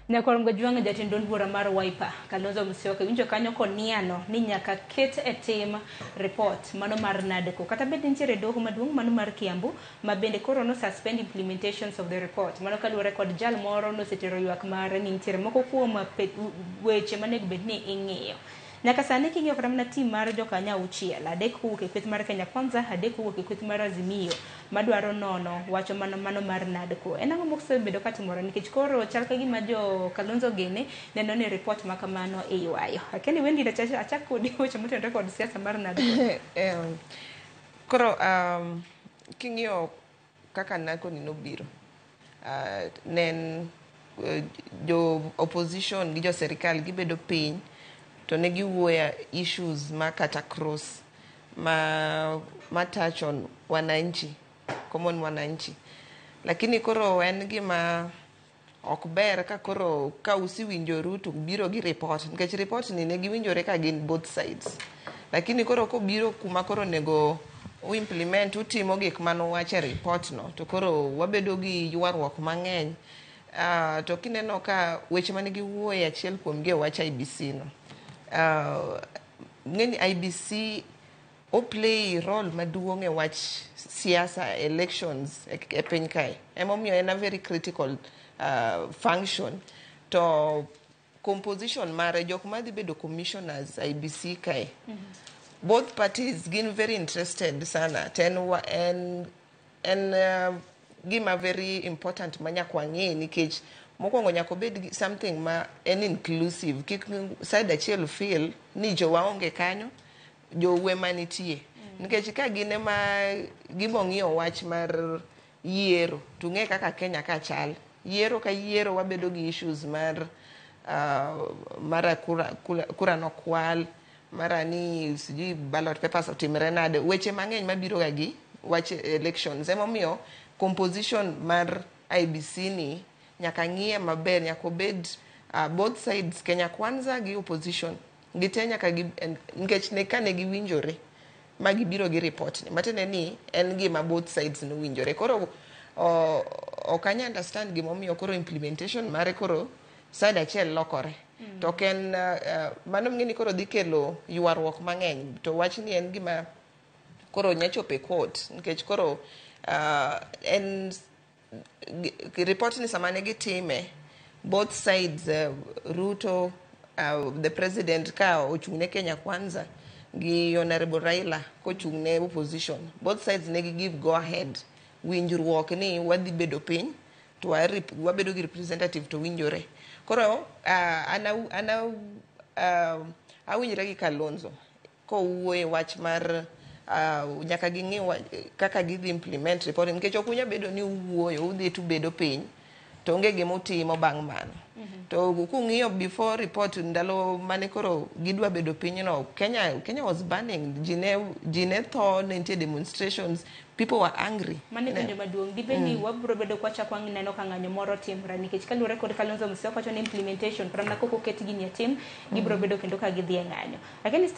Ne koromgo juang jatend duond bura mar Wiper Kalonzo Musyoka winjo kanyo koniano ni nyaka ket e tim report mano mar NADCO kata bed nitiere doho maduong' mano mar Kiambu ma bende koro no suspend implementations of the report mano kaluwore kod jal moro nosetero ywak mare ni nitiere moko kuom weche manego bed ni ing'iyo. Nyaka sani king'iyo kata mana tim mar jokanyo auchiel, adek kowuok e kweth mar Kenya Kwanza, adek kowuok e kweth mar Azimio madwaro nono wacho mano mar NADCO. En ang'o mosebedo katimore nikech koro chal ka gima jo Kalonzo gene neno ni report ma kamano iywayo. Lakini Wendy achak kodi weche motenore kod siasa mar NADCO. Koro king'iyo kaka NADCO ni nobiro, nen jo opposition gi jo serikal gibedo piny to ne giwuoya issues ma kata cross ma touch on wananchi, common wananchi. Lakini koro en gima ok ber ka koro ka usiwinjoru to biro gi report, nikech report ni ne giwinjore ka gin both sides. Lakini koro kobiro kuma koro nego implement utimo gik manowach e report no, to koro wabedo gi ywaruok mang'eny. To kineno ka weche mane giwuoye achiel kuom gi wach IEBC no. Ngeni IEBC o play role maduong' e wach siasa elections e piny kae. Emomiyo en a very critical function to composition mare jok madhi bedo Komishonas IEBC kae. Both parties gin very interested sana. En gima very important ma nyaka wang'e nikech mokwongo nyaka obed something ma en inclusive. Kik side achiel feel ni jowa onge kanyo, jowe manitie. Nikech ka gin ema gibong'iyo wach mar yiero, to ng'e kaka Kenya ka chal. Yiero ka yiero wabedo gi issues mar kura nokwal, mara ni sijui ballot papers otimre nade, weche mang'eny mabiro ga gi wach elections. Emomiyo composition mar IEBC ni nyaka ng'iye maber, nyaka obed both sides, Kenya Kwanza gi opposition gite nyaka nikech ne kane giwinjore ma gibiro gi report ni matene ni en gima both sides no winjore. Koro ok anya understand gimomiyo koro implementation mare koro side achiel lokore. To ken mano ng'eni koro dhi kelo ywaruok mang'eny, to wach ni en gima koro nyachopo e court nikech koro en report ni samane gitime both sides, Ruto, the president ka ochung'ne Kenya Kwanza gi Honorable Raila kochung'ne opposition, both sides ne give go ahead winjruok ni wadhi bedo piny to wabedo gi representative to winjore. Koro awinjre gi Kalonzo kowuoye wach mar nyaka ging'i kaka gidhi implement report, nikech ok unya bedo ni uwuoyo udhi to bedo piny to onge gima utimo bang' mano. To kung'iyo before report ndalo mane koro gidwa bedo piny no, Kenya was burning, jine tho, ne nitie demonstrations, people were angry. Mane penjo maduong' dibeni wabro bedo kwa chakwa neno ka ng'anyo moro timre nikech kaluwore kod Kalonzo Musyoka wacho ni implementation kata mana koko ket gini tim gibro bedo kendo ka gidhi e ng'anyo. Lakini